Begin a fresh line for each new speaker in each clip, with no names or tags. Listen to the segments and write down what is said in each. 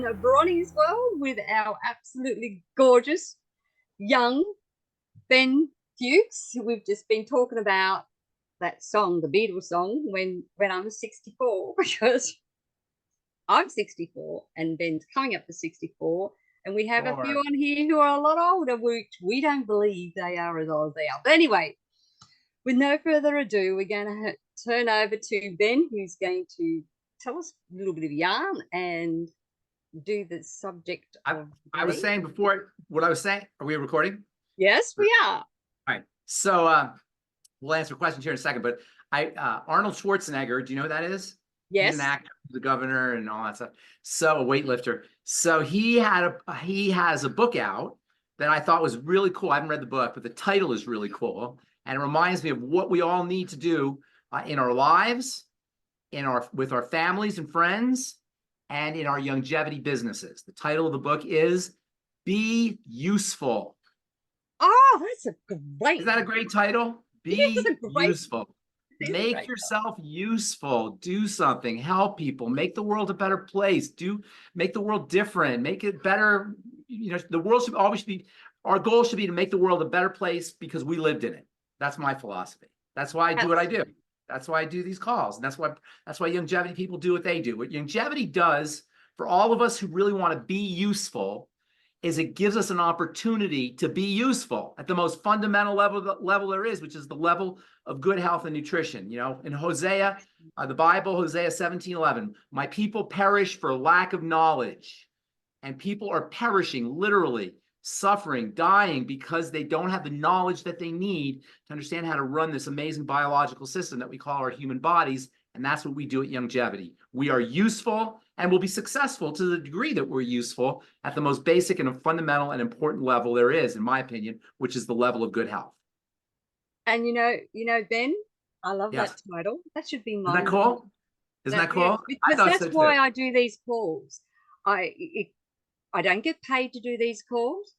in Bronie's world with our absolutely gorgeous young Ben Dukes. We've just been talking about that song, the Beatles song, when I'm 64, because I'm 64 and Ben's coming up to 64. And we have a few on here who are a lot older, which we don't believe they are as old as they are. But anyway, with no further ado, we're going to turn over to Ben, who's going to tell us a little bit of yarn and do the subject of
I was saying before, what I was saying, are we recording?
Yes, we are.
All right. So we'll answer questions here in a second, but Arnold Schwarzenegger, do you know who that is?
Yes.
He's an actor, the governor and all that stuff. So a weightlifter. So he has a book out that I thought was really cool. I haven't read the book, but the title is really cool. And it reminds me of what we all need to do in our lives, with our families and friends, and in our Youngevity businesses. The title of the book is Be Useful.
Oh, that's a great.
Is that a great title? Be useful. Make yourself useful. Do something. Help people. Make the world a better place. Make the world different. Make it better. You know, the world should always be. Our goal should be to make the world a better place because we lived in it. That's my philosophy. That's why I do what I do. That's why I do these calls, and that's why Youngevity people do what they do. What Youngevity does for all of us who really want to be useful is it gives us an opportunity to be useful at the most fundamental level there is, which is the level of good health and nutrition. You know, in Hosea, the Bible, Hosea 17:11, my people perish for lack of knowledge, and people are perishing, literally suffering, dying, because they don't have the knowledge that they need to understand how to run this amazing biological system that we call our human bodies. And that's what we do at Youngevity. We are useful, and we'll be successful to the degree that we're useful at the most basic and fundamental and important level there is, in my opinion, which is the level of good health.
And you know, Ben, I love that title. That should be mine.
Isn't that cool? Isn't that cool?
Because that's why I do these calls. I don't get paid to do these calls.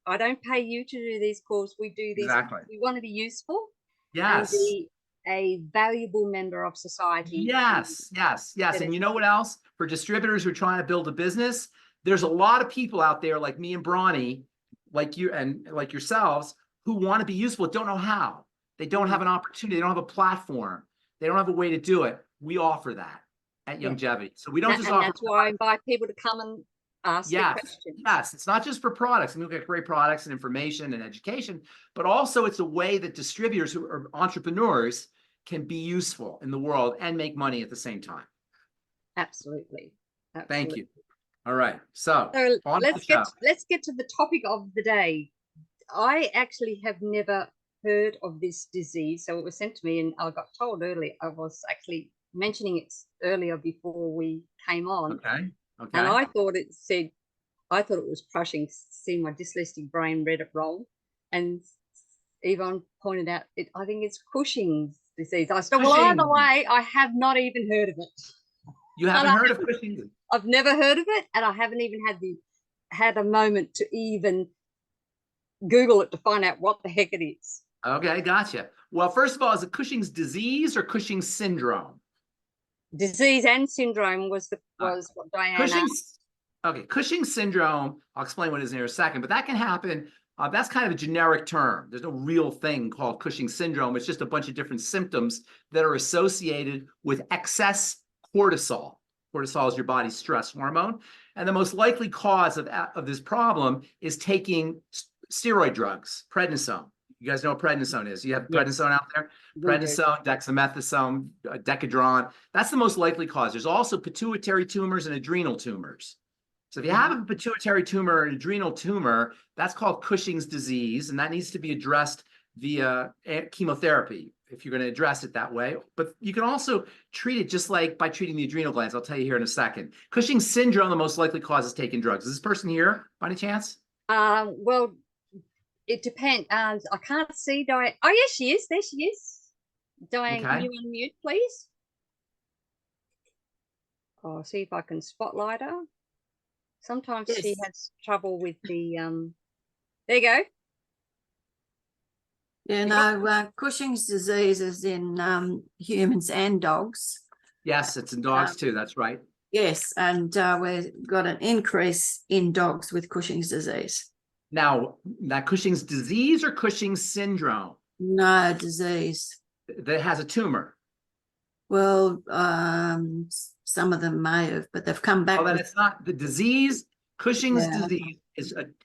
I don't pay you to do these calls. We do these.
Exactly.
We want to be useful.
Yes.
And be a valuable member of society.
Yes. And you know what else? For distributors who are trying to build a business, there's a lot of people out there like me and Bronie, like you and like yourselves, who want to be useful, but don't know how. They don't have an opportunity. They don't have a platform. They don't have a way to do it. We offer that at Youngevity. So we don't just offer.
That's why I invite people to come and ask questions.
Yes, it's not just for products. I mean, we get great products and information and education, but also it's a way that distributors who are entrepreneurs can be useful in the world and make money at the same time.
Absolutely.
Thank you. All right. So
let's get to the topic of the day. I actually have never heard of this disease. So it was sent to me and I got told earlier. I was actually mentioning it earlier before we came on.
Okay.
And I thought it was crushing. See, my dyslexic brain read it wrong. And Yvonne pointed out, I think it's Cushing's disease. I said, well, either way, I have not even heard of it.
You haven't heard of Cushing's?
I've never heard of it, and I haven't even had a moment to even Google it to find out what the heck it is.
Okay, gotcha. Well, first of all, is it Cushing's disease or Cushing's syndrome?
Disease and syndrome was what Diane asked.
Okay, Cushing's syndrome, I'll explain what it is in a second, but that can happen. That's kind of a generic term. There's no real thing called Cushing's syndrome. It's just a bunch of different symptoms that are associated with excess cortisol. Cortisol is your body's stress hormone. And the most likely cause of this problem is taking steroid drugs, prednisone. You guys know what prednisone is. You have prednisone out there? Prednisone, dexamethasone, Decadron. That's the most likely cause. There's also pituitary tumors and adrenal tumors. So if you have a pituitary tumor or an adrenal tumor, that's called Cushing's disease, and that needs to be addressed via chemotherapy if you're going to address it that way. But you can also treat it just like by treating the adrenal glands. I'll tell you here in a second. Cushing's syndrome, the most likely cause is taking drugs. Is this person here by any chance?
Well, it depends. I can't see Diane. Oh, yes, she is. There she is. Diane, can you unmute, please? I'll see if I can spotlight her. Sometimes she has trouble with the there you go.
Yeah, no, Cushing's disease is in humans and dogs.
Yes, it's in dogs too. That's right.
Yes, and we've got an increase in dogs with Cushing's disease.
Now, that Cushing's disease or Cushing's syndrome?
No, disease.
That has a tumor.
Well, some of them may have, but they've come back.
Oh, then
with,
it's not the disease. Cushing's disease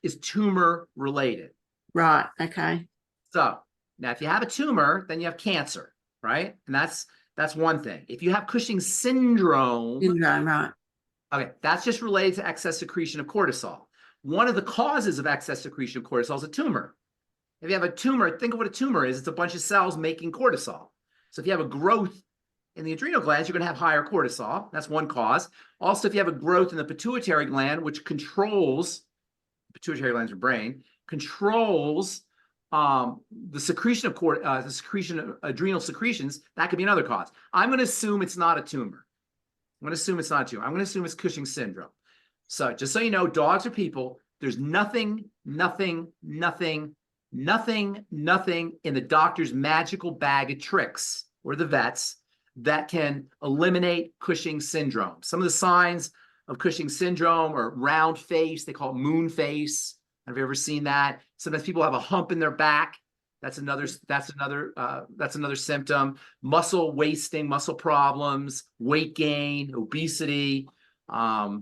is tumor related.
right. Okay.
So now, if you have a tumor, then you have cancer, right? And that's one thing. If you have Cushing's syndrome,
Right.
okay, that's just related to excess secretion of cortisol. One of the causes of excess secretion of cortisol is a tumor. If you have a tumor, think of what a tumor is. It's a bunch of cells making cortisol. So if you have a growth in the adrenal glands, you're going to have higher cortisol. That's one cause. Also, if you have a growth in the pituitary gland, which controls, pituitary glands your brain, controls the secretion of adrenal secretions, that could be another cause. I'm going to assume it's not a tumor. I'm going to assume it's not a tumor. I'm going to assume it's Cushing's syndrome. So just so you know, dogs are people. There's nothing in the doctor's magical bag of tricks or the vets that can eliminate Cushing's syndrome. Some of the signs of Cushing's syndrome are round face. They call it moon face. Have you ever seen that? Sometimes people have a hump in their back. That's another symptom. Muscle wasting, muscle problems, weight gain, obesity, a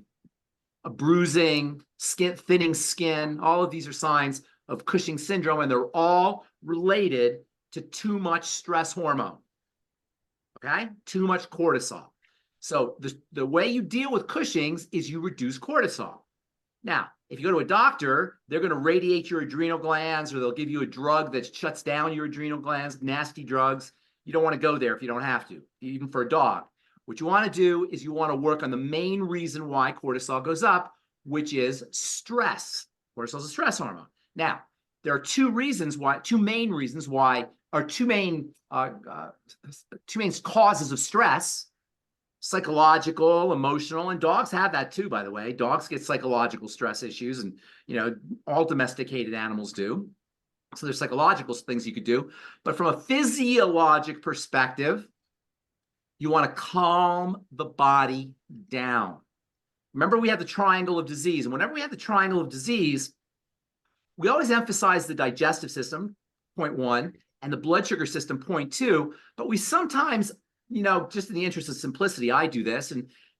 bruising, thinning skin. All of these are signs of Cushing's syndrome, and they're all related to too much stress hormone. Okay, too much cortisol. So the way you deal with Cushing's is you reduce cortisol. Now, if you go to a doctor, they're going to radiate your adrenal glands, or they'll give you a drug that shuts down your adrenal glands, nasty drugs. You don't want to go there if you don't have to, even for a dog. What you want to do is you want to work on the main reason why cortisol goes up, which is stress. Cortisol is a stress hormone. Now, there are two main causes of stress: psychological, emotional, and dogs have that too, by the way. Dogs get psychological stress issues, and all domesticated animals do. So there's psychological things you could do. But from a physiologic perspective, you want to calm the body down. Remember, we have the triangle of disease. And whenever we have the triangle of disease, we always emphasize the digestive system, point one, and the blood sugar system, point two. But we sometimes, just in the interest of simplicity, I do this.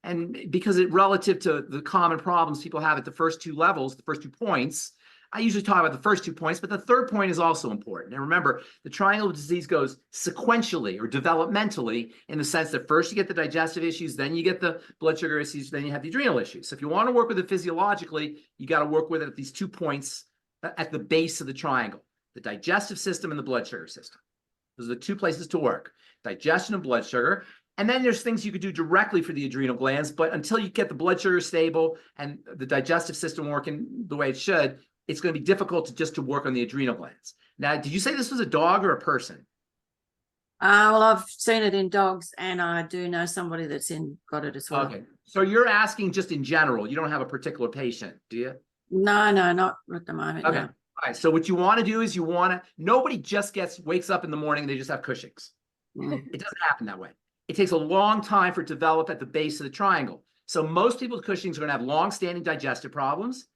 And because relative to the common problems people have at the first two levels, the first 2 points, I usually talk about the first 2 points, but the third point is also important. And remember, the triangle of disease goes sequentially or developmentally, in the sense that first you get the digestive issues, then you get the blood sugar issues, then you have the adrenal issues. So if you want to work with it physiologically, you got to work with it at these 2 points at the base of the triangle: the digestive system and the blood sugar system. Those are the 2 places to work: digestion and blood sugar. And then there's things you could do directly for the adrenal glands, but until you get the blood sugar stable and the digestive system working the way it should, it's going to be difficult to work on the adrenal glands. Now, did you say this was a dog or a person?
Well, I've seen it in dogs, and I do know somebody that's got it as well.
Okay. So you're asking just in general. You don't have a particular patient, do you?
No, not at the moment.
Okay.
No.
All right. So what you want to do is nobody just wakes up in the morning and they just have Cushing's. It doesn't happen that way. It takes a long time for it to develop at the base of the triangle. So most people with Cushing's are going to have long-standing digestive problems,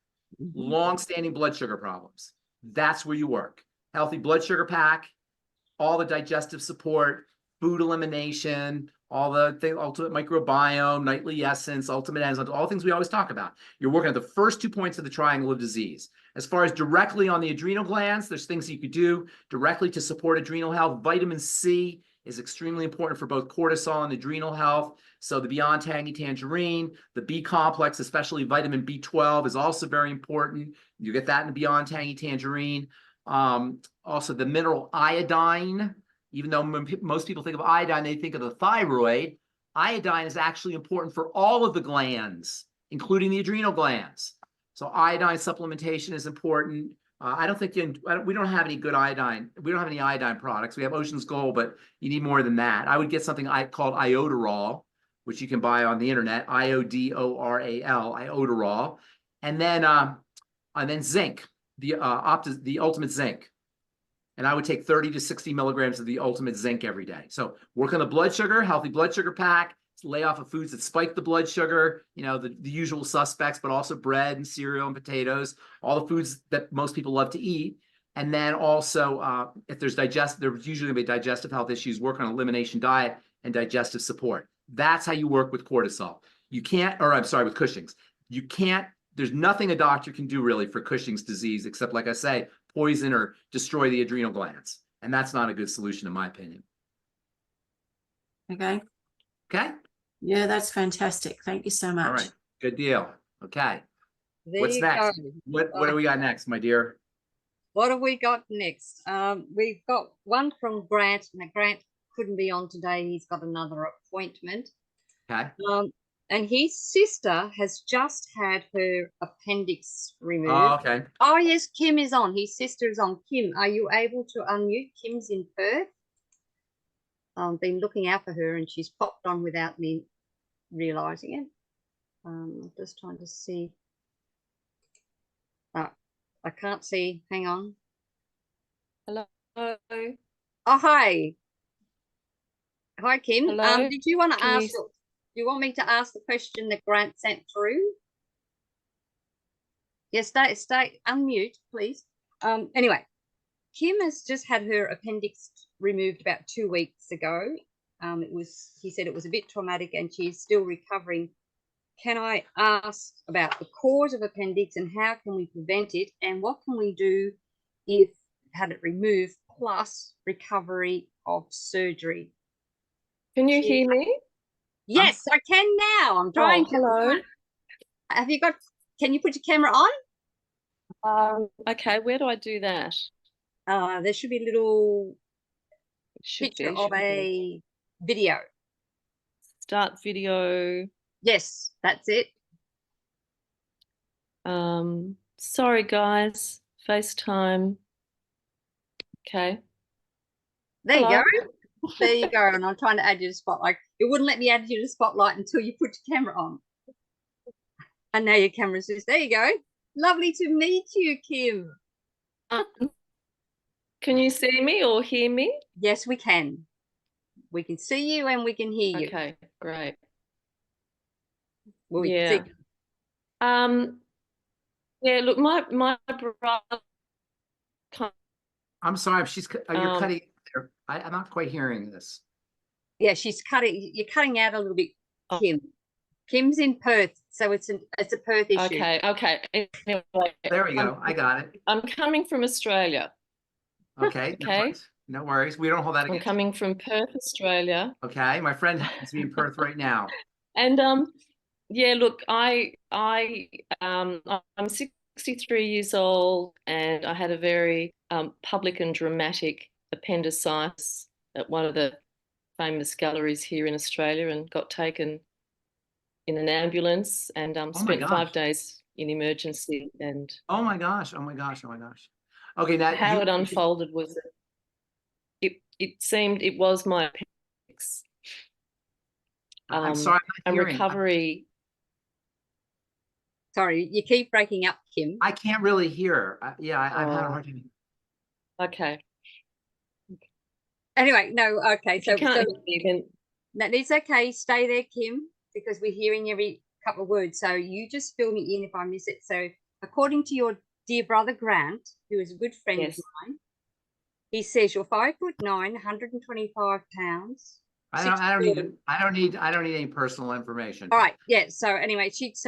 long-standing blood sugar problems. That's where you work. Healthy blood sugar pack, all the digestive support, food elimination, all the ultimate microbiome, nightly essence, ultimate enzymes, all things we always talk about. You're working at the first 2 points of the triangle of disease. As far as directly on the adrenal glands, there's things you could do directly to support adrenal health. Vitamin C is extremely important for both cortisol and adrenal health. So the Beyond Tangy Tangerine, the B complex, especially vitamin B12, is also very important. You get that in the Beyond Tangy Tangerine. Also the mineral iodine. Even though most people think of iodine, they think of the thyroid. Iodine is actually important for all of the glands, including the adrenal glands. So iodine supplementation is important. I don't think we don't have any good iodine. We don't have any iodine products. We have Ocean's Gold, but you need more than that. I would get something called iodoral, which you can buy on the internet, IODORAL, iodoral, and then zinc, the ultimate zinc. And I would take 30 to 60 milligrams of the ultimate zinc every day. So work on the blood sugar, healthy blood sugar pack, lay off of foods that spike the blood sugar, you know, the usual suspects, but also bread and cereal and potatoes, all the foods that most people love to eat. And then also, if there's usually gonna be digestive health issues, work on elimination diet and digestive support. That's how you work with cortisol. You can't, or I'm sorry, with Cushing's. You can't, there's nothing a doctor can do really for Cushing's disease, except, like I say, poison or destroy the adrenal glands. And that's not a good solution, in my opinion.
Okay.
Okay.
Yeah, that's fantastic. Thank you so much.
All right. Good deal. Okay.
There
What's
you
next?
go.
What do we got next, my dear?
What have we got next? We've got one from Grant. Now, Grant couldn't be on today. He's got another appointment.
Okay.
And his sister has just had her appendix removed.
Oh, okay.
Oh, yes, Kim is on. His sister is on. Kim, are you able to unmute? Kim's in Perth. I've been looking out for her and she's popped on without me realizing it. I'm just trying to see. I can't see. Hang on.
Hello.
Oh, hi. Hi, Kim.
Hello.
Did you want to
Can
ask? Do you want me to ask the question that Grant sent through? Yes, stay unmute, please. Anyway, Kim has just had her appendix removed about 2 weeks ago. He said it was a bit traumatic and she's still recovering. Can I ask about the cause of appendix and how can we prevent it, and what can we do if had it removed, plus recovery of surgery?
Can you hear me?
Yes, I can now. I'm trying to.
Hello.
Have you got? Can you put your camera on?
Okay, where do I do that?
There should be a little
Should
picture
be,
of
should be.
a video.
Start video.
Yes, that's it.
Sorry guys, FaceTime. Okay.
There
Hello.
you go. There you go. And I'm trying to add you to Spotlight. It wouldn't let me add you to Spotlight until you put your camera on. And now your camera's just, there you go. Lovely to meet you, Kim.
Can you see me or hear me?
Yes, we can. We can see you and we can hear you.
Okay, great.
Well, we
Yeah.
can see.
Yeah, look, my brother.
I'm sorry, you're cutting there. I'm not quite hearing this.
Yeah, she's cutting. You're cutting out a little bit,
Oh.
Kim. Kim's in Perth, so it's a Perth issue.
Okay. Anyway,
There we go. I got it.
I'm coming from Australia.
Okay.
Okay.
No worries. We don't hold that
I'm
against
coming from Perth, Australia.
Okay. My friend happens to be in Perth right now.
And yeah, look, I'm 63 years old and I had a very public and dramatic appendicitis at one of the famous galleries here in Australia, and got taken in an ambulance and spent 5 days in emergency. And
oh my gosh. Okay, now
how it unfolded was that it seemed it was my appendix.
I'm sorry, I'm not hearing.
Recovery.
Sorry, you keep breaking up, Kim.
I can't really hear. Yeah, I've had a hard time.
Okay.
Anyway, no, okay. So,
Even.
It's okay. Stay there, Kim, because we're hearing every couple of words. So you just fill me in if I miss it. So according to your dear brother Grant, who is a good friend of mine, he says you're 5'9", 125 pounds.
I don't need any personal information.
All right, yeah. So anyway, she's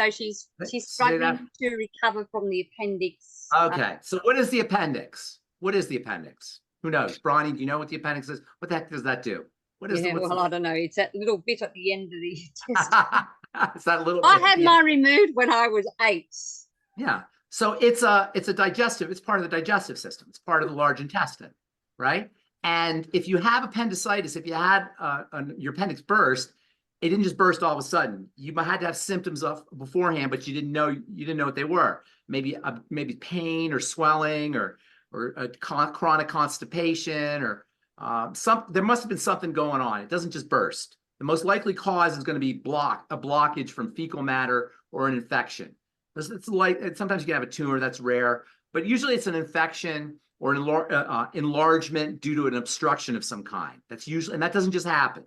struggling to recover from the appendix.
Okay, so what is the appendix? What is the appendix? Who knows? Bronie, do you know what the appendix is? What the heck does that do? What is
I don't know. It's that little bit at the end of the test.
It's that little
I had mine removed when I was 8.
Yeah. So it's a digestive, it's part of the digestive system. It's part of the large intestine, right? And if you have appendicitis, if you had your appendix burst, it didn't just burst all of a sudden. You might had to have symptoms of beforehand, but you didn't know what they were. Maybe pain or swelling or a chronic constipation or there must have been something going on. It doesn't just burst. The most likely cause is going to be a blockage from fecal matter or an infection. It's like sometimes you can have a tumor, that's rare, but usually it's an infection or an enlargement due to an obstruction of some kind. That's usually, and that doesn't just happen.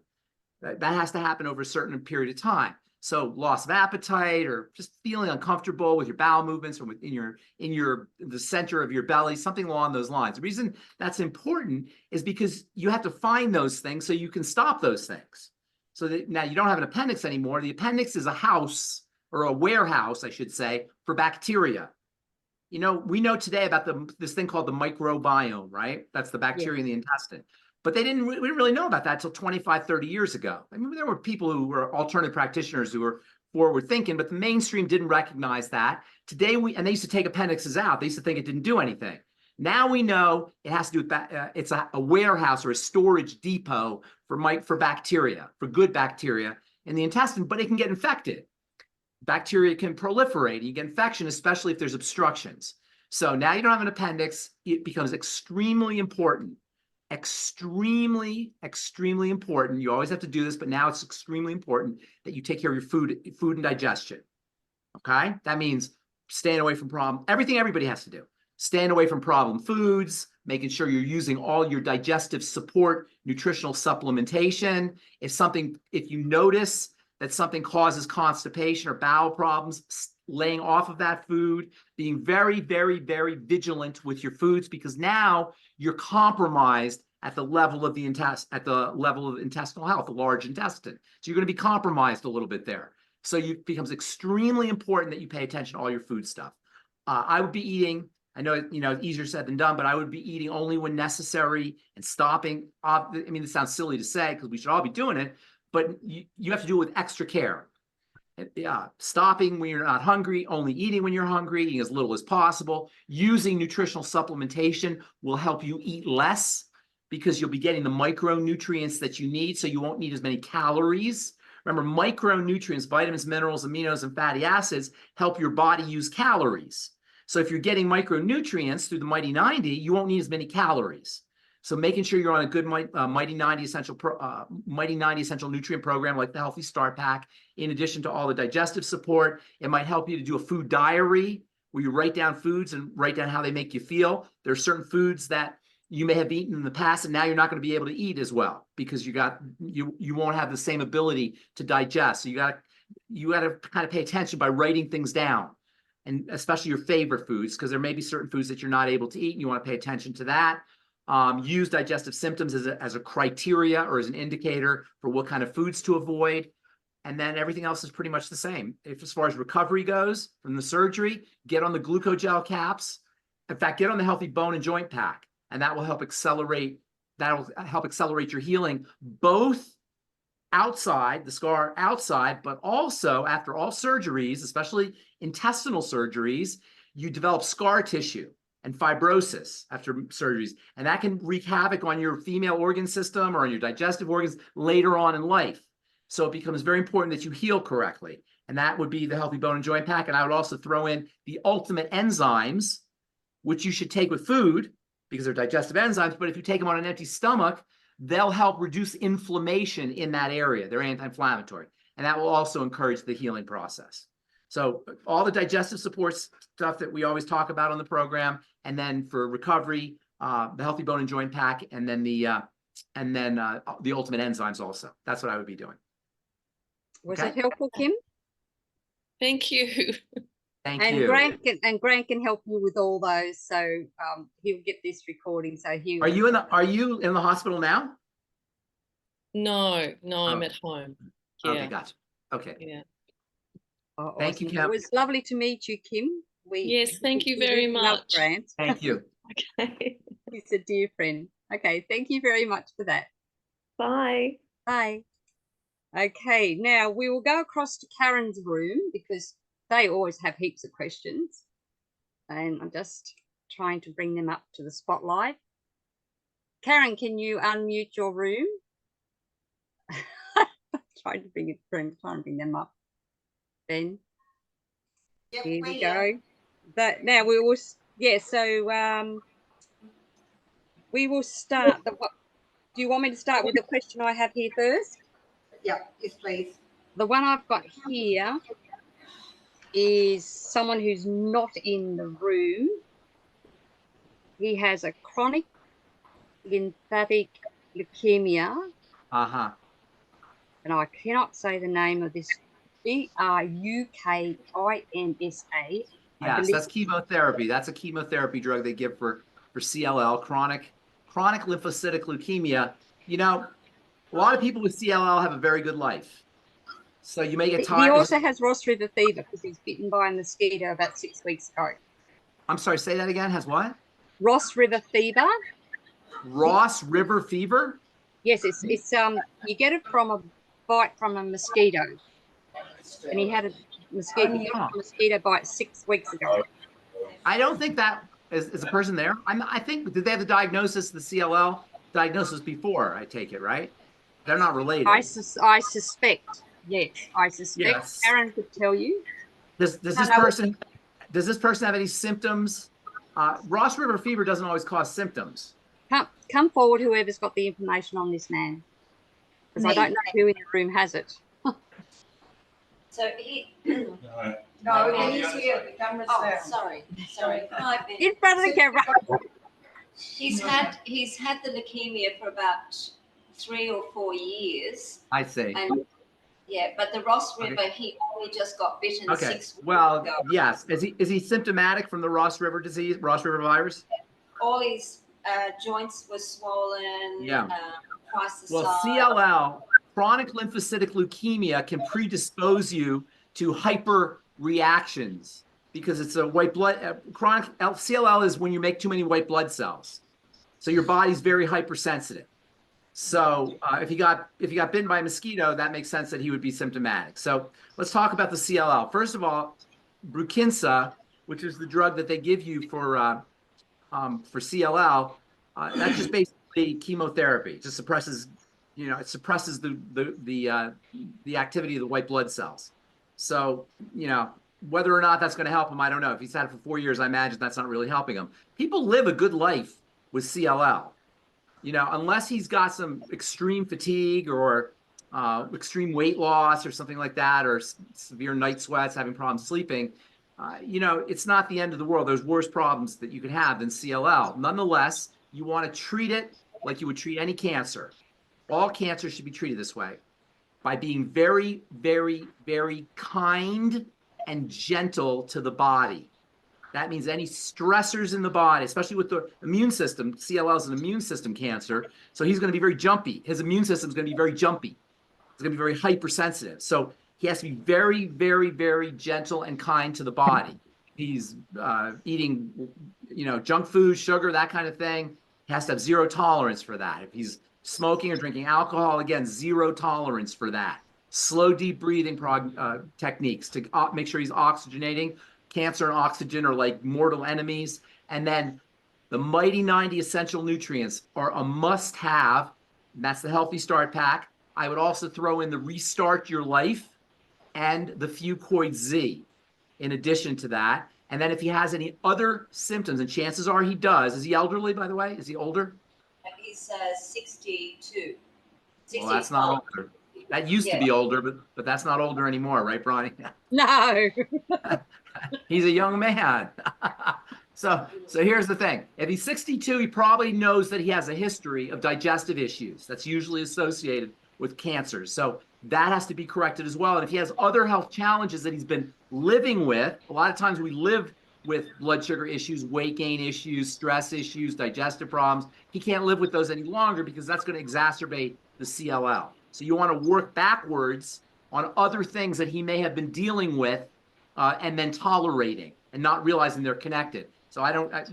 That has to happen over a certain period of time. So loss of appetite, or just feeling uncomfortable with your bowel movements, or in the center of your belly, something along those lines. The reason that's important is because you have to find those things so you can stop those things. So that now you don't have an appendix anymore. The appendix is a house, or a warehouse, I should say, for bacteria. We know today about this thing called the microbiome, right? That's the bacteria in the intestine. But we didn't really know about that until 25, 30 years ago. I mean, there were people who were alternative practitioners who were forward thinking, but the mainstream didn't recognize that. Today, and they used to take appendixes out. They used to think it didn't do anything. Now we know it has to do with, it's a warehouse or a storage depot for bacteria, for good bacteria in the intestine, but it can get infected. Bacteria can proliferate. You get infection, especially if there's obstructions. So now you don't have an appendix. It becomes extremely important. Extremely important. You always have to do this, but now it's extremely important that you take care of your food and digestion. Okay? That means staying away from everything everybody has to do. Staying away from problem foods, making sure you're using all your digestive support, nutritional supplementation. If you notice that something causes constipation or bowel problems, laying off of that food, being very, very, very vigilant with your foods, because now you're compromised at the level of intestinal health, the large intestine. So you're going to be compromised a little bit there. So it becomes extremely important that you pay attention to all your food stuff. I would be eating, I know, easier said than done, but I would be eating only when necessary and stopping. I mean, it sounds silly to say because we should all be doing it, but you have to do it with extra care. Stopping when you're not hungry, only eating when you're hungry, eating as little as possible. Using nutritional supplementation will help you eat less because you'll be getting the micronutrients that you need, so you won't need as many calories. Remember, micronutrients, vitamins, minerals, aminos, and fatty acids help your body use calories. So if you're getting micronutrients through the Mighty 90, you won't need as many calories. So making sure you're on a good Mighty 90 essential nutrient program like the Healthy Start Pack, in addition to all the digestive support. It might help you to do a food diary where you write down foods and write down how they make you feel. There are certain foods that you may have eaten in the past and now you're not going to be able to eat as well because you won't have the same ability to digest. So you got to kind of pay attention by writing things down, and especially your favorite foods, because there may be certain foods that you're not able to eat and you want to pay attention to that. Use digestive symptoms as a criteria or as an indicator for what kind of foods to avoid. And then everything else is pretty much the same. As far as recovery goes from the surgery, get on the glucogel caps. In fact, get on the Healthy Bone and Joint Pack, and that will help accelerate your healing, both outside, the scar outside, but also after all surgeries, especially intestinal surgeries, you develop scar tissue and fibrosis after surgeries. And that can wreak havoc on your female organ system or on your digestive organs later on in life. So it becomes very important that you heal correctly. And that would be the Healthy Bone and Joint Pack. And I would also throw in the ultimate enzymes, which you should take with food because they're digestive enzymes. But if you take them on an empty stomach, they'll help reduce inflammation in that area. They're anti-inflammatory. And that will also encourage the healing process. So all the digestive support stuff that we always talk about on the program, and then for recovery, the Healthy Bone and Joint Pack, and then the ultimate enzymes also. That's what I would be doing.
Was that helpful, Kim?
Thank you.
Thank you. Grant can help you with all those. So he'll get this recording. So he.
Are you in the hospital now?
No, I'm at home. Yeah.
Okay, gotcha. Okay.
Yeah.
Oh,
thank you, Kim.
It was lovely to meet you, Kim.
Yes, thank you very much.
Grant.
Thank you.
Okay.
He's a dear friend. Okay, thank you very much for that.
Bye.
Bye. Okay, now we will go across to Karen's room because they always have heaps of questions. And I'm just trying to bring them up to the spotlight. Karen, can you unmute your room? Trying to bring them up. Ben. Yep, here we go. But now we will, so we will start. Do you want me to start with the question I have here first?
Yeah, yes, please.
The one I've got here is someone who's not in the room. He has a chronic lymphatic leukemia.
Uh-huh.
and I cannot say the name of this. Brukinsa. I
Yes,
believe.
that's chemotherapy. That's a chemotherapy drug they give for CLL, chronic lymphocytic leukemia. You know, a lot of people with CLL have a very good life. So you may get
He
tired.
also has Ross River fever because he was bitten by a mosquito about 6 weeks ago.
I'm sorry, say that again. Has what?
Ross River fever.
Ross River fever?
Yes, it's you get it from a bite from a mosquito, and he had a mosquito bite 6 weeks ago.
I don't think that is a person there. I think, did they have the diagnosis, the CLL diagnosis before? I take it, right? They're not related.
I suspect. Yes, I suspect.
Yes.
Aaron could tell you.
Does this person have any symptoms? Ross River fever doesn't always cause symptoms.
Come forward, whoever's got the information on this man, because I don't know who in the room has it.
So he. No, he's here. The camera's there.
Sorry. Hi, Ben.
In front of the camera.
He's had the leukemia for about 3 or 4 years.
I see.
And yeah, but the Ross River, he only just got bitten 6 weeks ago.
Yes. Is he symptomatic from the Ross River disease, Ross River virus?
All his joints were swollen.
Yeah.
Twice the
Well,
size.
CLL, chronic lymphocytic leukemia, can predispose you to hyper reactions because it's a white blood. Chronic CLL is when you make too many white blood cells, so your body's very hypersensitive. So if he got bitten by a mosquito, that makes sense that he would be symptomatic. So let's talk about the CLL. First of all, Brukinsa, which is the drug that they give you for CLL, that's just basically chemotherapy. It just suppresses, it suppresses the activity of the white blood cells. So, whether or not that's going to help him, I don't know. If he's had it for 4 years, I imagine that's not really helping him. People live a good life with CLL. Unless he's got some extreme fatigue or extreme weight loss or something like that, or severe night sweats, having problems sleeping, it's not the end of the world. There's worse problems that you could have than CLL. Nonetheless, you want to treat it like you would treat any cancer. All cancer should be treated this way, by being very, very, very kind and gentle to the body. That means any stressors in the body, especially with the immune system. CLL is an immune system cancer, so he's going to be very jumpy. His immune system is going to be very jumpy. It's going to be very hypersensitive. So he has to be very, very, very gentle and kind to the body. He's eating, junk food, sugar, that kind of thing. He has to have zero tolerance for that. If he's smoking or drinking alcohol, again, zero tolerance for that. Slow, deep breathing techniques to make sure he's oxygenating. Cancer and oxygen are like mortal enemies. And then the Mighty 90 essential nutrients are a must-have. That's the Healthy Start Pack. I would also throw in the Restart Your Life and the Fucoid Z in addition to that. And then if he has any other symptoms, and chances are he does. Is he elderly, by the way? Is he older?
He's 62.
Well, that's not older. That used to be older, but that's not older anymore, right, Bronie?
No.
He's a young man. So here's the thing. If he's 62, he probably knows that he has a history of digestive issues. That's usually associated with cancers. So that has to be corrected as well. And if he has other health challenges that he's been living with, a lot of times we live with blood sugar issues, weight gain issues, stress issues, digestive problems. He can't live with those any longer because that's going to exacerbate the CLL. So you want to work backwards on other things that he may have been dealing with and then tolerating and not realizing they're connected. So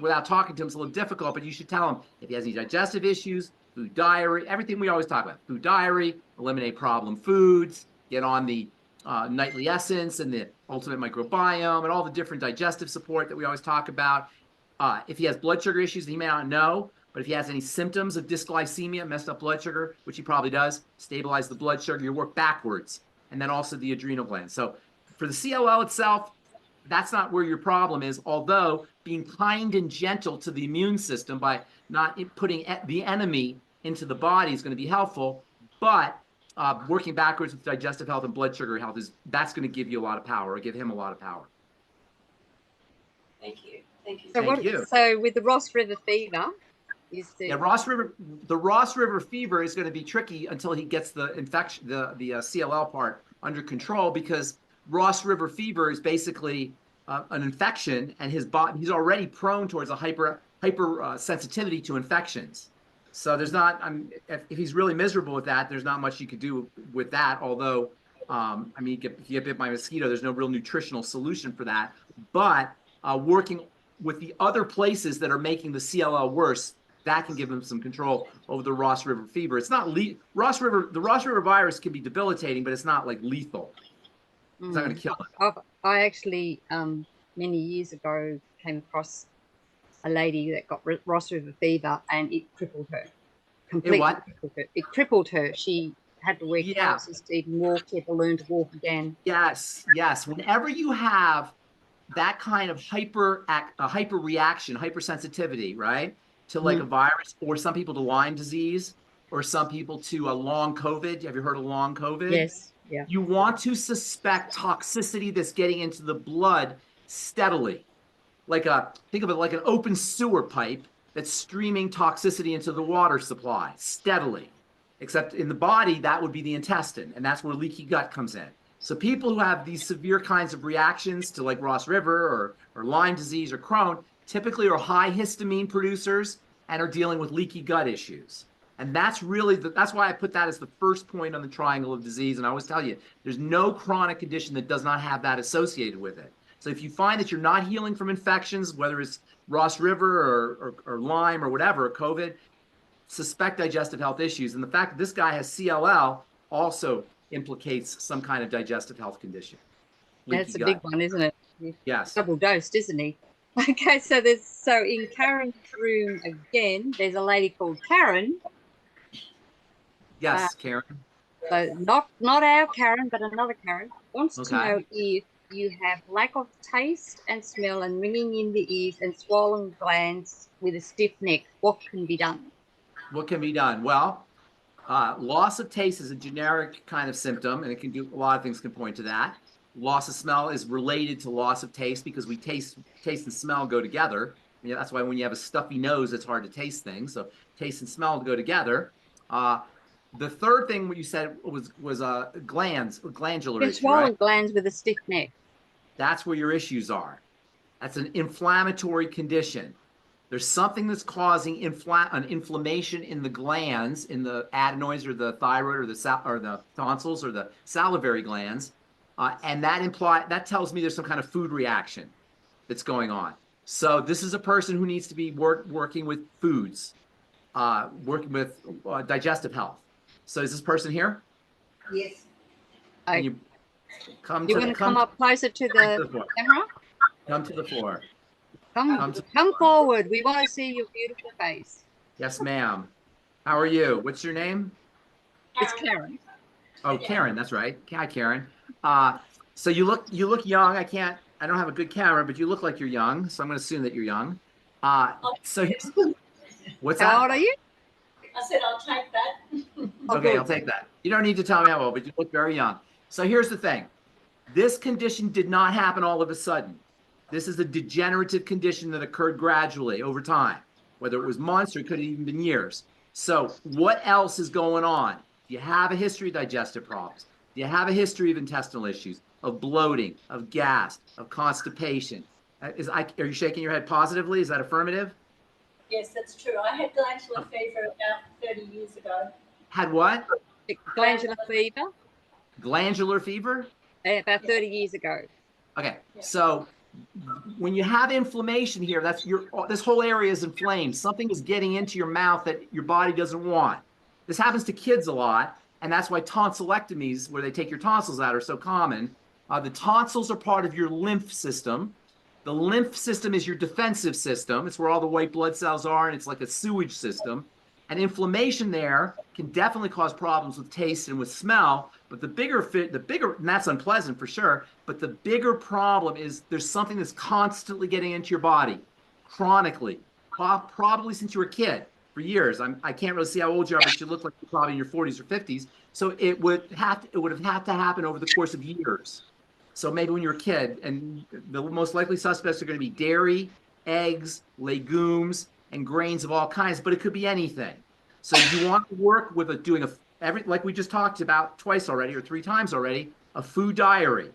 without talking to him, it's a little difficult, but you should tell him if he has any digestive issues, food diary, everything we always talk about, food diary, eliminate problem foods, get on the nightly essence and the ultimate microbiome and all the different digestive support that we always talk about. If he has blood sugar issues, he may not know, but if he has any symptoms of dysglycemia, messed up blood sugar, which he probably does, stabilize the blood sugar, you work backwards, and then also the adrenal glands. So for the CLL itself, that's not where your problem is, although being kind and gentle to the immune system by not putting the enemy into the body is going to be helpful, but working backwards with digestive health and blood sugar health that's going to give you a lot of power, or give him a lot of power.
Thank you. Thank you.
So with the Ross River fever, Is the
Yeah, the Ross River fever is going to be tricky until he gets the infection, the CLL part under control, because Ross River fever is basically an infection, and his body, he's already prone towards a hyper sensitivity to infections. So there's not, if he's really miserable with that, there's not much you could do with that. Although, I mean, if you get bit by a mosquito, there's no real nutritional solution for that. But working with the other places that are making the CLL worse, that can give him some control over the Ross River fever. It's not the Ross River virus can be debilitating, but it's not like lethal. It's not going to kill him.
I actually many years ago came across a lady that got Ross River fever, and it crippled her. Completely crippled her. It crippled her. She had to wear calluses to even walk. She had to learn to walk again.
Yes, yes. Whenever you have that kind of hyper reaction, hypersensitivity, right, to like a virus, or some people to Lyme disease, or some people to a long COVID. Have you heard of long COVID?
Yes. Yeah.
You want to suspect toxicity that's getting into the blood steadily. Think of it like an open sewer pipe that's streaming toxicity into the water supply steadily. Except in the body, that would be the intestine, and that's where leaky gut comes in. So people who have these severe kinds of reactions to like Ross River or Lyme disease or Crohn typically are high histamine producers and are dealing with leaky gut issues. And that's really, that's why I put that as the first point on the triangle of disease. And I always tell you, there's no chronic condition that does not have that associated with it. So if you find that you're not healing from infections, whether it's Ross River or Lyme or whatever, or COVID, suspect digestive health issues. And the fact that this guy has CLL also implicates some kind of digestive health condition.
That's a big one, isn't it?
Yes.
Double dosed, isn't he? Okay, so in Karen's room again, there's a lady called Karen.
Yes, Karen.
So not our Karen, but another Karen wants to know if you have lack of taste and smell and ringing in the ears and swollen glands with a stiff neck. What can be done?
What can be done? Well, loss of taste is a generic kind of symptom, and it can do a lot of things can point to that. Loss of smell is related to loss of taste because we taste and smell go together. Yeah, that's why when you have a stuffy nose, it's hard to taste things. So taste and smell go together. The third thing what you said was glandular issue,
swollen
right?
glands with a stiff neck.
That's where your issues are. That's an inflammatory condition. There's something that's causing an inflammation in the glands, in the adenoids or the thyroid or the tonsils or the salivary glands, and that tells me there's some kind of food reaction that's going on. So this is a person who needs to be working with foods, working with digestive health. So is this person here?
Yes.
Can you
come up closer to the camera?
Come to the floor.
Come forward. We want to see your beautiful face.
Yes, ma'am. How are you? What's your name?
It's Karen.
Oh, Karen. That's right. Hi, Karen. So you look young. I don't have a good camera, but you look like you're young. So I'm going to assume that you're young. So what's that?
How old are you?
I said, I'll take that.
Okay, I'll take that. You don't need to tell me how old, but you look very young. So here's the thing. This condition did not happen all of a sudden. This is a degenerative condition that occurred gradually over time, whether it was months or it could have even been years. So what else is going on? Do you have a history of digestive problems? Do you have a history of intestinal issues, of bloating, of gas, of constipation? Are you shaking your head positively? Is that affirmative?
Yes, that's true. I had glandular fever about 30 years ago.
Had what?
Glandular fever?
Glandular fever?
About 30 years ago.
Okay, so when you have inflammation here, this whole area is inflamed. Something is getting into your mouth that your body doesn't want. This happens to kids a lot, and that's why tonsillectomies, where they take your tonsils out, are so common. The tonsils are part of your lymph system. The lymph system is your defensive system. It's where all the white blood cells are, and it's like a sewage system. And inflammation there can definitely cause problems with taste and with smell. But the bigger, and that's unpleasant for sure. But the bigger problem is there's something that's constantly getting into your body, chronically, probably since you were a kid for years. I can't really see how old you are, but you look like you're probably in your 40s or 50s. So it would have had to happen over the course of years. So maybe when you're a kid, and the most likely suspects are going to be dairy, eggs, legumes, and grains of all kinds, but it could be anything. So you want to work with like we just talked about twice already or 3 times already, a food diary,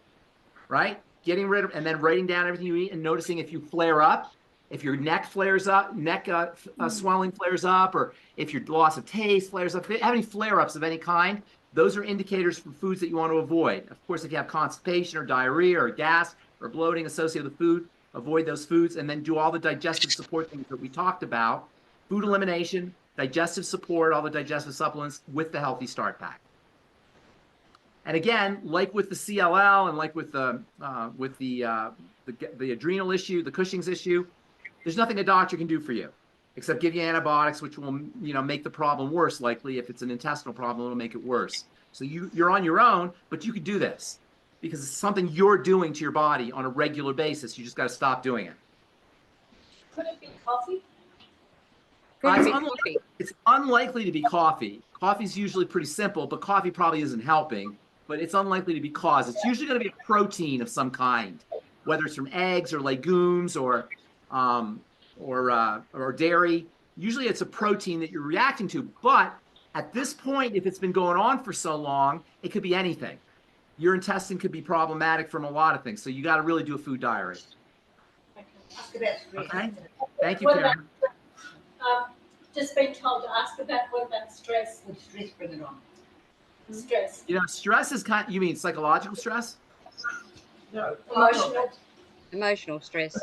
right? Getting rid of, and then writing down everything you eat and noticing if you flare up, if your neck flares up, swelling flares up, or if your loss of taste flares up, if you have any flare-ups of any kind, those are indicators for foods that you want to avoid. Of course, if you have constipation or diarrhea or gas or bloating associated with food, avoid those foods, and then do all the digestive support things that we talked about, food elimination, digestive support, all the digestive supplements with the Healthy Start Pack. And again, like with the CLL and like with the adrenal issue, the Cushing's issue, there's nothing a doctor can do for you except give you antibiotics, which will, make the problem worse. Likely, if it's an intestinal problem, it'll make it worse. So you're on your own, but you could do this because it's something you're doing to your body on a regular basis. You just got to stop doing it.
Could it be coffee?
It's unlikely to be coffee. Coffee's usually pretty simple, but coffee probably isn't helping. But it's unlikely to be cause. It's usually going to be a protein of some kind, whether it's from eggs or legumes or dairy. Usually it's a protein that you're reacting to. But at this point, if it's been going on for so long, it could be anything. Your intestine could be problematic from a lot of things. So you got to really do a food diary. Okay. Thank you, Karen.
Just been told to ask about what about stress?
With stress, bring it on.
Stress.
Stress is you mean psychological stress?
No. Emotional.
Emotional stress.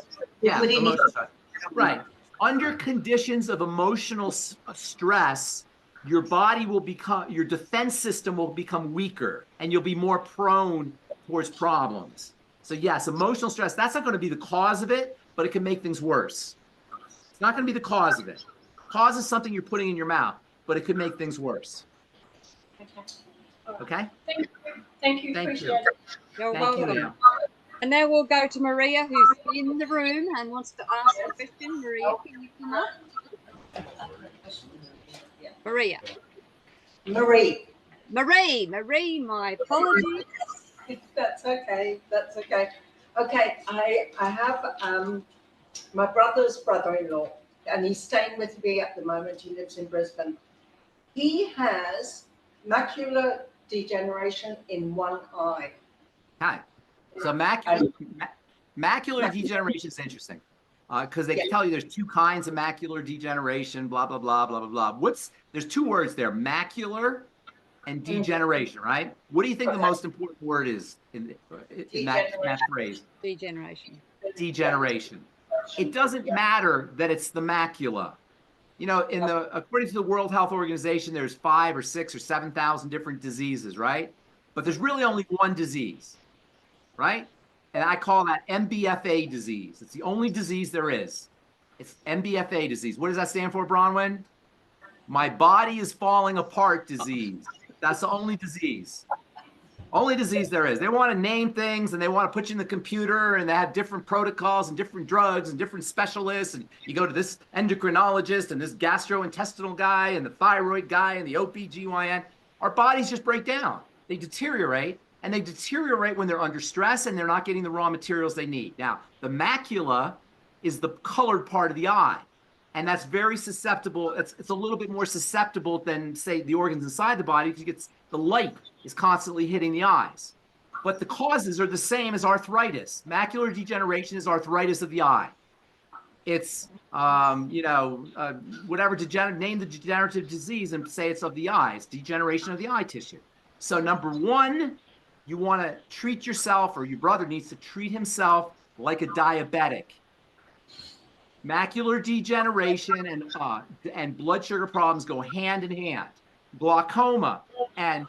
Yeah, emotional stress. Right. Under conditions of emotional stress, your body will your defense system will become weaker and you'll be more prone towards problems. So yes, emotional stress, that's not going to be the cause of it, but it can make things worse. It's not going to be the cause of it. Cause is something you're putting in your mouth, but it could make things worse. Okay?
Thank you. Appreciate it.
You're welcome. And now we'll go to Maria, who's in the room and wants to ask a question. Maria, can you come up? Maria.
Marie,
my apologies.
that's okay. Okay, I have my brother's brother-in-law, and he's staying with me at the moment. He lives in Brisbane. He has macular degeneration in one eye.
Hi. So macular degeneration is interesting because they tell you there's 2 kinds of macular degeneration, blah, blah, blah, blah, blah, blah. There's 2 words there, macular and degeneration, right? What do you think the most important word is in that phrase?
Degeneration.
Degeneration. It doesn't matter that it's the macula. According to the World Health Organization, there's 5 or 6 or 7,000 different diseases, right? But there's really only one disease, right? And I call that MBFA disease. It's the only disease there is. It's MBFA disease. What does that stand for, Bronwyn? My body is falling apart disease. That's the only disease. Only disease there is. They want to name things and they want to put you in the computer and they have different protocols and different drugs and different specialists. And you go to this endocrinologist and this gastrointestinal guy and the thyroid guy and the OBGYN. Our bodies just break down. They deteriorate, and they deteriorate when they're under stress and they're not getting the raw materials they need. Now, the macula is the colored part of the eye. And that's very susceptible. It's a little bit more susceptible than, say, the organs inside the body because the light is constantly hitting the eyes. But the causes are the same as arthritis. Macular degeneration is arthritis of the eye. It's, whatever, name the degenerative disease and say it's of the eyes, degeneration of the eye tissue. So number 1, you want to treat yourself, or your brother needs to treat himself like a diabetic. Macular degeneration and blood sugar problems go hand in hand. Glaucoma and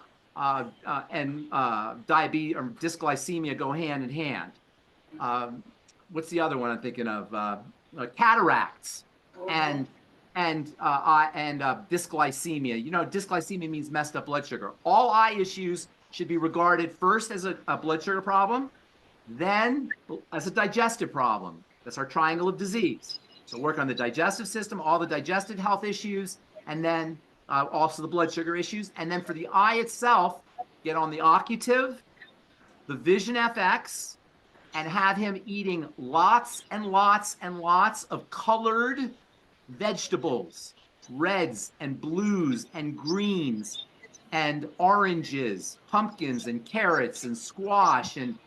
diabetes or dysglycemia go hand in hand. What's the other one I'm thinking of? Cataracts and dysglycemia. Dysglycemia means messed up blood sugar. All eye issues should be regarded first as a blood sugar problem, then as a digestive problem. That's our triangle of disease. So work on the digestive system, all the digestive health issues, and then also the blood sugar issues. And then for the eye itself, get on the occutive, the Vision FX, and have him eating lots and lots and lots of colored vegetables, reds and blues and greens and oranges, pumpkins and carrots and squash and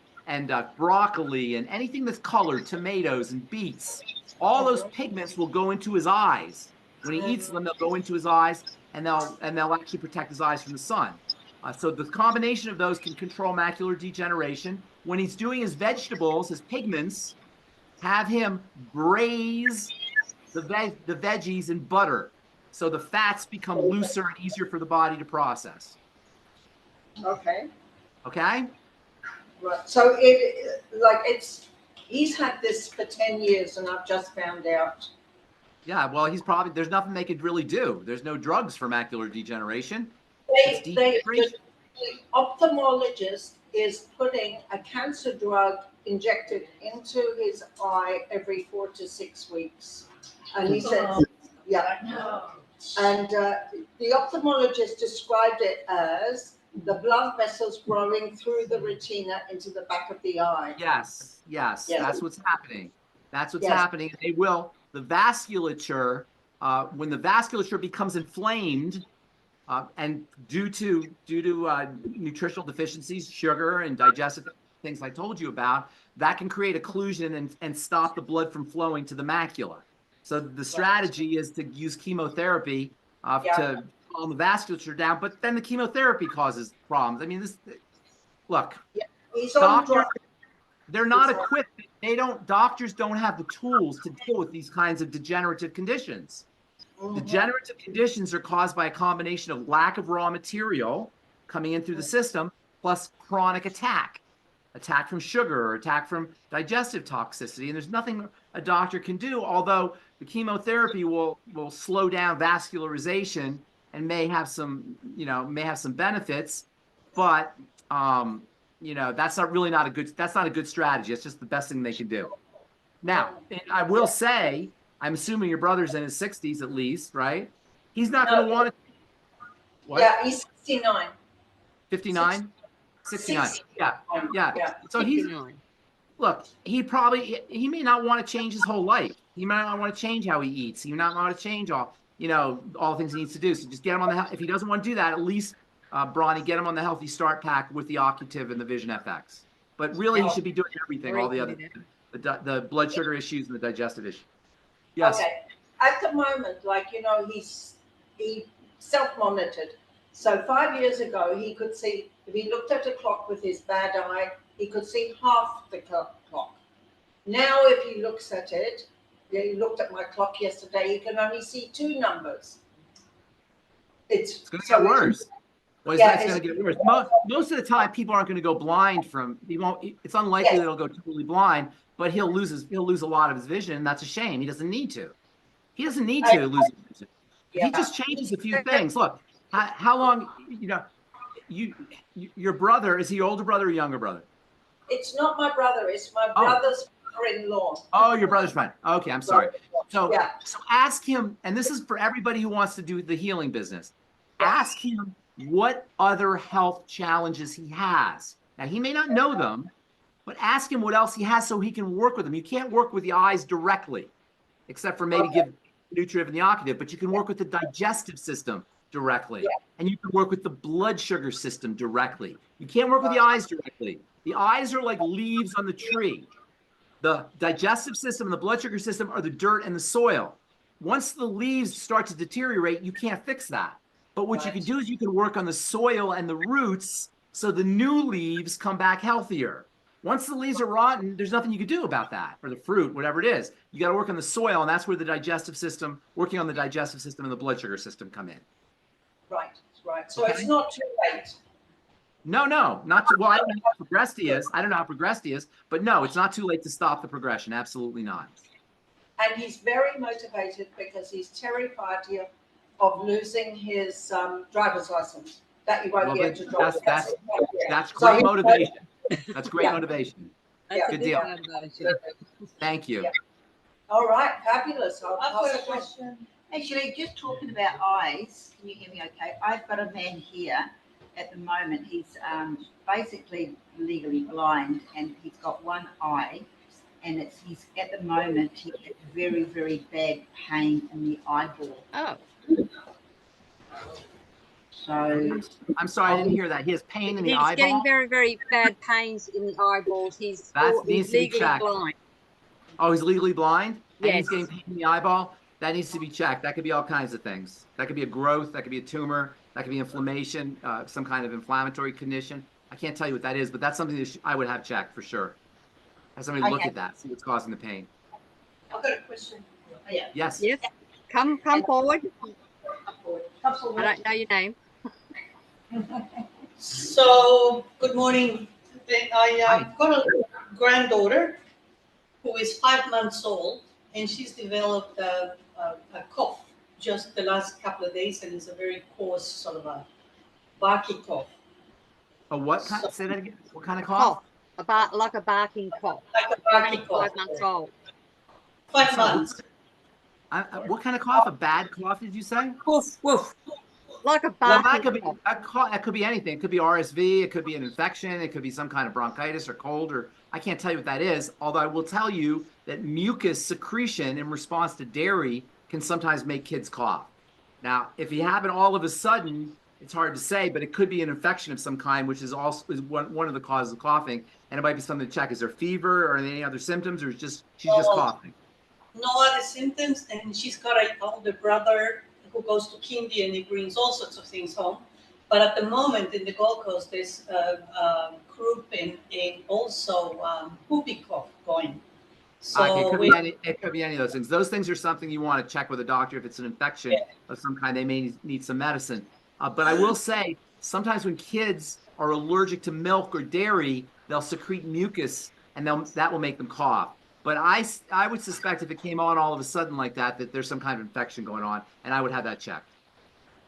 broccoli and anything that's colored, tomatoes and beets. All those pigments will go into his eyes. When he eats them, they'll go into his eyes, and they'll actually protect his eyes from the sun. So the combination of those can control macular degeneration. When he's doing his vegetables, his pigments, have him braise the veggies in butter, so the fats become looser and easier for the body to process.
Okay.
Okay?
Right. So he's had this for 10 years and I've just found out.
Yeah, well, there's nothing they could really do. There's no drugs for macular degeneration.
The ophthalmologist is putting a cancer drug injected into his eye every 4 to 6 weeks. And he said, yeah. And the ophthalmologist described it as the blood vessels growing through the retina into the back of the eye.
Yes. That's what's happening. Happening. They will. The vasculature, when the vasculature becomes inflamed, and due to nutritional deficiencies, sugar and digestive things I told you about, that can create occlusion and stop the blood from flowing to the macula. So the strategy is to use chemotherapy to calm the vasculature down, but then the chemotherapy causes problems. I mean, look, doctors, they're not equipped. Doctors don't have the tools to deal with these kinds of degenerative conditions. Degenerative conditions are caused by a combination of lack of raw material coming in through the system, plus chronic attack from sugar or attack from digestive toxicity. And there's nothing a doctor can do, although the chemotherapy will slow down vascularization and may have some benefits, but that's not a good strategy. It's just the best thing they can do. Now, I will say, I'm assuming your brother's in his 60s at least, right? He's not going to want to. What?
Yeah, he's 69.
59? 69. Yeah. So he may not want to change his whole life. He might not want to change how he eats. He might not want to change all the things he needs to do. So just get him on if he doesn't want to do that, at least, Bronie, get him on the Healthy Start Pack with the Occutive and the Vision FX. But really, he should be doing everything, all the other, the blood sugar issues and the digestive issues. Yes.
Okay. At the moment, he self-monitored. So 5 years ago, he could see, if he looked at a clock with his bad eye, he could see half the clock. Now, if he looks at it, he looked at my clock yesterday, he can only see 2 numbers.
It's going to get worse. It's going to get worse. Most of the time, people aren't going to go blind it's unlikely that he'll go totally blind, but he'll lose a lot of his vision, and that's a shame. He doesn't need to. He doesn't need to lose his vision. He just changes a few things. Look, how long, your brother, is he your older brother or younger brother?
It's not my brother, it's my brother's brother-in-law.
Oh, your brother's friend. Okay, I'm sorry. So ask him, and this is for everybody who wants to do the healing business. Ask him what other health challenges he has. Now, he may not know them, but ask him what else he has so he can work with them. You can't work with the eyes directly, except for maybe give nutritive and the occupative, but you can work with the digestive system directly. And you can work with the blood sugar system directly. You can't work with the eyes directly. The eyes are like leaves on the tree. The digestive system and the blood sugar system are the dirt and the soil. Once the leaves start to deteriorate, you can't fix that. But what you can do is you can work on the soil and the roots so the new leaves come back healthier. Once the leaves are rotten, there's nothing you can do about that, or the fruit, whatever it is. You got to work on the soil, and that's where working on the digestive system and the blood sugar system come in.
Right. So it's not too late.
No, not too. Well, I don't know how progressed he is. But no, it's not too late to stop the progression. Absolutely not.
And he's very motivated because he's terrified here of losing his driver's license. That he won't be able to drive.
That's great motivation. That's great motivation. Good deal. Thank you.
All right, fabulous.
I've got a question. Actually, just talking about eyes, can you hear me okay? I've got a man here at the moment. He's basically legally blind and he's got one eye and he's at the moment he has very, very bad pain in the eyeball.
Oh,
So
I'm sorry, I didn't hear that. He has pain in the
he's getting
eyeball.
very, very bad pains in the eyeballs. He's
Needs to be
legally
checked.
blind.
Oh, he's legally blind and he's
Yes.
getting pain in the eyeball. That needs to be checked. That could be all kinds of things. That could be a growth. That could be a tumor. That could be inflammation, some kind of inflammatory condition. I can't tell you what that is, but that's something that I would have checked for sure. Have somebody look
Okay.
at that, see what's causing the pain.
I've got a question.
yeah,
Yes.
Yes. Come forward.
come forward.
I don't know your name.
So, good morning. I
Hi.
got a granddaughter who is 5 months old, and she's developed a cough just the last couple of days, and it's a very coarse sort of a barky cough.
A what kind? Say that again. What kind of cough?
Like a barking cough.
Like a barky
Only
cough.
5 months old.
5 months.
What kind of cough? A bad cough? Did you say?
Woof, woof.
Like a
Well,
barking cough.
that could be anything. It could be RSV. It could be an infection. It could be some kind of bronchitis or cold, or I can't tell you what that is. Although I will tell you that mucus secretion in response to dairy can sometimes make kids cough. Now, if it happened all of a sudden, it's hard to say, but it could be an infection of some kind, which is also one of the causes of coughing. And it might be something to check. Is there fever or any other symptoms, or she's just coughing?
No other symptoms, and she's got an older brother who goes to kindy, and he brings all sorts of things home. But at the moment in the Gold Coast, there's a group in also whooping cough going. So
it could be any of those things. Those things are something you want to check with a doctor if it's an infection of some kind. They may need some medicine. But I will say, sometimes when kids are allergic to milk or dairy, they'll secrete mucus, and that will make them cough. But I would suspect if it came on all of a sudden like that there's some kind of infection going on, and I would have that checked.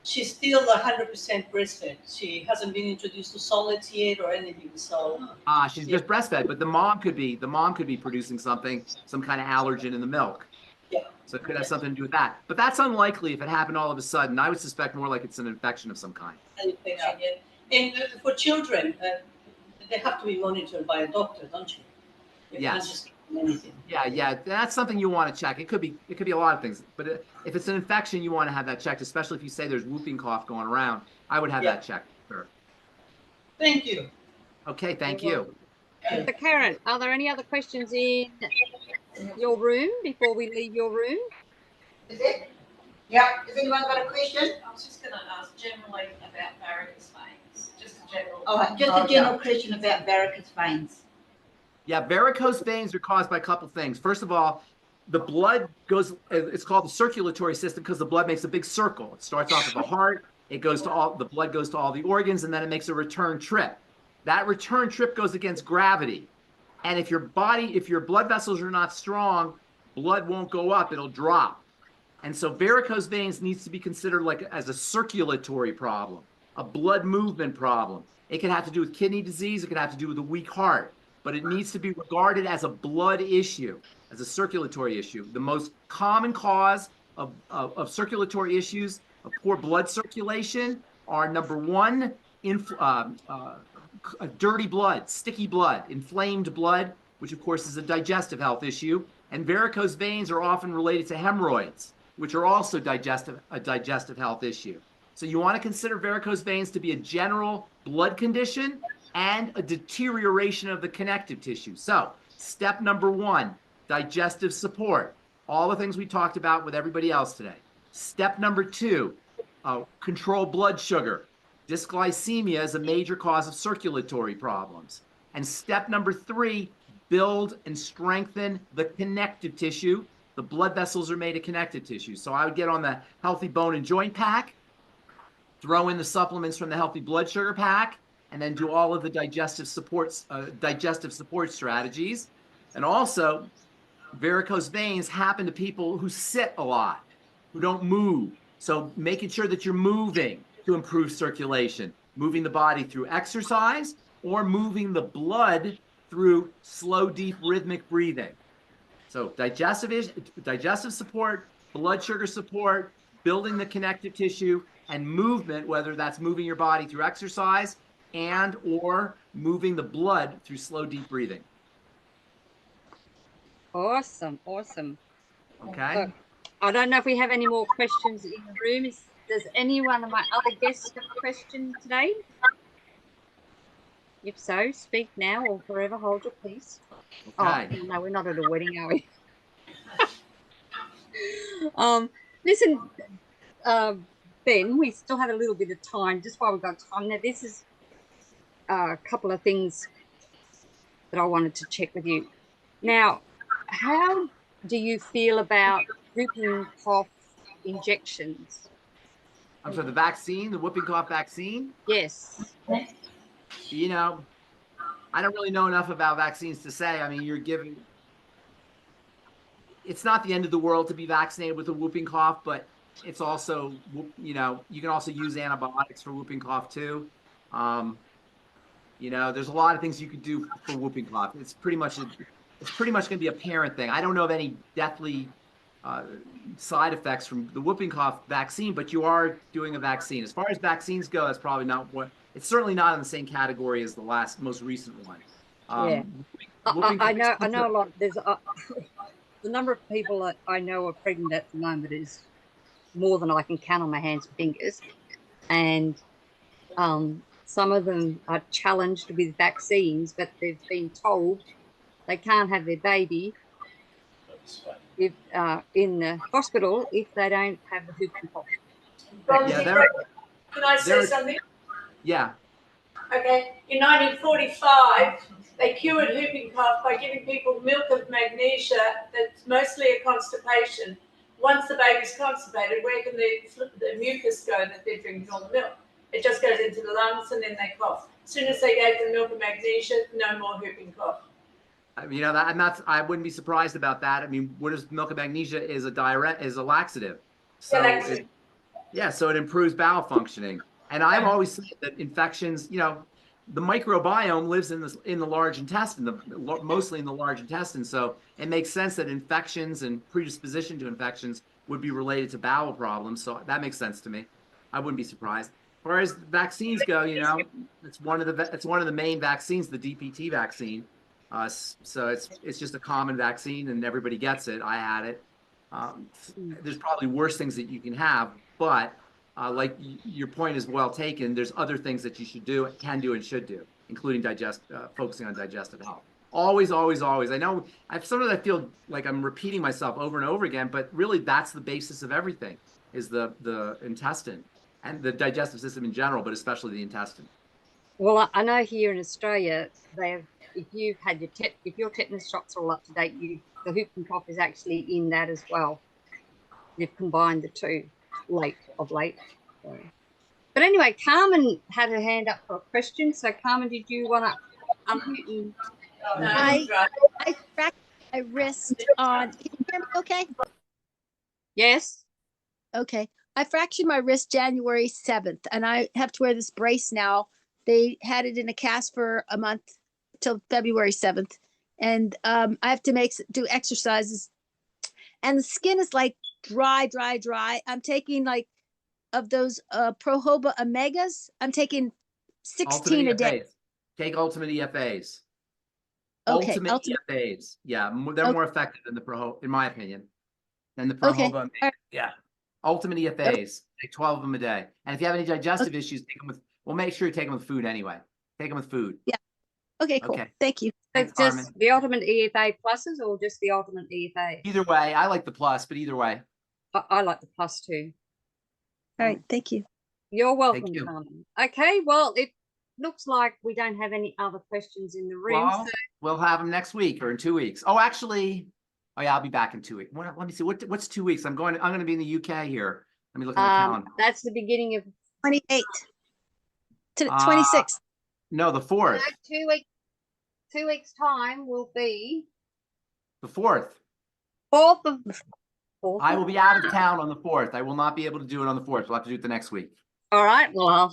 she's still 100% breastfed. She hasn't been introduced to solids yet or anything. So
She's just breastfed, but the mom could be producing some kind of allergen in the milk.
Yeah.
So it could have something to do with that. But that's unlikely if it happened all of a sudden. I would suspect more like it's an infection of some kind.
an infection yet. And for children, they have to be monitored by a doctor, don't you? You
Yes.
can't just give them anything.
Yeah, that's something you want to check. It could be a lot of things, but if it's an infection, you want to have that checked, especially if you say there's whooping cough going around. I would have that checked. Sure.
Thank you.
Okay, thank you.
So Karen, are there any other questions in your room before we leave your room?
Is it? Yeah. Has anyone got a question?
I was just going to ask generally about varicose veins, just a general.
Just a general question about varicose veins.
Yeah, varicose veins are caused by a couple things. First of all, the blood goes, it's called the circulatory system because the blood makes a big circle. It starts off at the heart, the blood goes to all the organs, and then it makes a return trip. That return trip goes against gravity. And if your blood vessels are not strong, blood won't go up, it'll drop. And so varicose veins needs to be considered like as a circulatory problem, a blood movement problem. It can have to do with kidney disease, it can have to do with a weak heart, but it needs to be regarded as a blood issue, as a circulatory issue. The most common cause of circulatory issues, of poor blood circulation, are number one, dirty blood, sticky blood, inflamed blood, which of course is a digestive health issue. And varicose veins are often related to hemorrhoids, which are also a digestive health issue. So you want to consider varicose veins to be a general blood condition and a deterioration of the connective tissue. So step number one, digestive support. All the things we talked about with everybody else today. Step number two, control blood sugar. Dysglycemia is a major cause of circulatory problems. And step number three, build and strengthen the connective tissue. The blood vessels are made of connective tissue. So I would get on the Healthy Bone and Joint Pack, throw in the supplements from the Healthy Blood Sugar Pack, and then do all of the digestive support strategies. And also, varicose veins happen to people who sit a lot, who don't move. So making sure that you're moving to improve circulation, moving the body through exercise or moving the blood through slow, deep, rhythmic breathing. So digestive support, blood sugar support, building the connective tissue, and movement, whether that's moving your body through exercise and or moving the blood through slow, deep breathing.
Awesome, awesome.
Okay.
So, I don't know if we have any more questions in the room. Does any one of my other guests have a question today? If so, speak now or forever hold your peace.
Okay.
Oh, no, we're not at a wedding, are we? Listen, Ben, we still have a little bit of time, just while we've got time. Now, this is a couple of things that I wanted to check with you. Now, how do you feel about whooping cough injections?
I'm sorry, the vaccine, the whooping cough vaccine?
Yes.
You know, I don't really know enough about vaccines to say. I mean, you're giving, it's not the end of the world to be vaccinated with a whooping cough, but it's also, you know, you can also use antibiotics for whooping cough too. You know, there's a lot of things you could do for whooping cough. It's pretty much going to be a parent thing. I don't know of any deathly side effects from the whooping cough vaccine, but you are doing a vaccine. As far as vaccines go, that's probably not what. It's certainly not in the same category as the most recent one.
Yeah. I know a lot. There's the number of people that I know are pregnant at the moment is more than I can count on my hands and fingers, and some of them are challenged with vaccines, but they've been told they can't have their baby if in the hospital if they don't have the whooping cough.
Can I say something?
Yeah.
Okay. In 1945, they cured whooping cough by giving people milk of magnesia that's mostly a constipation. Once the baby's constipated, where can the mucus go that they're drinking all the milk? It just goes into the lungs and then they cough. As soon as they gave them milk of magnesia, no more whooping cough.
You know, I wouldn't be surprised about that. I mean, what is milk of magnesia is a laxative. So so it improves bowel functioning. And I've always said that infections, you know, the microbiome lives in the large intestine, mostly in the large intestine. So it makes sense that infections and predisposition to infections would be related to bowel problems. So that makes sense to me. I wouldn't be surprised. As far as vaccines go, you know, it's one of the main vaccines, the DPT vaccine. So it's just a common vaccine and everybody gets it. I had it. There's probably worse things that you can have, but like your point is well taken. There's other things that you can do and should do, including focusing on digestive health. Always, always, always. I know sometimes I feel like I'm repeating myself over and over again, but really that's the basis of everything is the intestine and the digestive system in general, but especially the intestine.
Well, I know here in Australia, if you've had if your tetanus shots are all up to date, the whooping cough is actually in that as well. You've combined the two of late. So. But anyway, Carmen had her hand up for a question. So Carmen, did you want to unmute?
I fractured my wrist on. Can you hear me okay?
Yes.
Okay. I fractured my wrist January 7th, and I have to wear this brace now. They had it in a cast for a month till February 7th. And I have to do exercises. And the skin is like dry. I'm taking like of those Pro Hoba Omegas. I'm taking 16 a day.
Take Ultimate EFAs.
Okay.
Ultimate EFAs. Yeah, they're more effective than the Pro, in my opinion, than the Pro Hoba. Yeah. Ultimate EFAs. Take 12 of them a day. And if you have any digestive issues, take them with. Well, make sure you take them with food anyway. Take them with food.
Yeah. Okay, cool. Okay. Thank you.
Thanks, just the Ultimate EFA pluses or just the Ultimate EFA?
Either way. I like the plus, but either way.
I like the plus too.
All right. Thank you.
You're welcome, Carmen. Okay. Well, it looks like we don't have any other questions in the room.
Well, we'll have them next week or in 2 weeks. Oh, actually, I'll be back in 2 weeks. Let me see. What's 2 weeks? I'm going to be in the UK here. Let me look at the calendar.
That's the beginning of
28 to 26.
No, the 4th.
2 weeks. 2 weeks time will be
the 4th.
4th of.
I will be out of town on the 4th. I will not be able to do it on the 4th. We'll have to do it the next week.
All right. Well,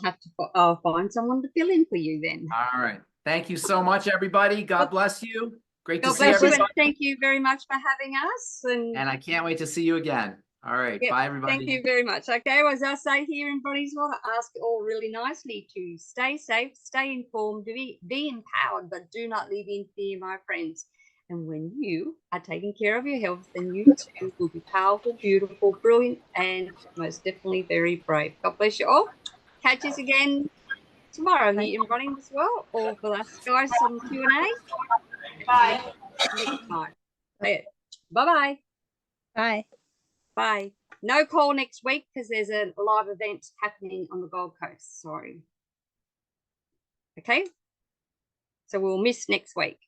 I'll find someone to fill in for you then.
All right. Thank you so much, everybody. God bless you. Great to see everybody.
Thank you very much for having us. And
I can't wait to see you again. All right. Bye, everybody.
Thank you very much. Okay. Well, as I say here in Bronie's Water, I ask you all really nicely to stay safe, stay informed, be empowered, but do not live in fear, my friends. And when you are taking care of your health, then you too will be powerful, beautiful, brilliant, and most definitely very brave. God bless you all. Catch us again tomorrow here in Bronie as well, or for us guys on Q&A.
Bye.
Next time. Bye-bye.
Bye.
Bye. No call next week because there's a live event happening on the Gold Coast. Sorry. Okay. So we'll miss next week.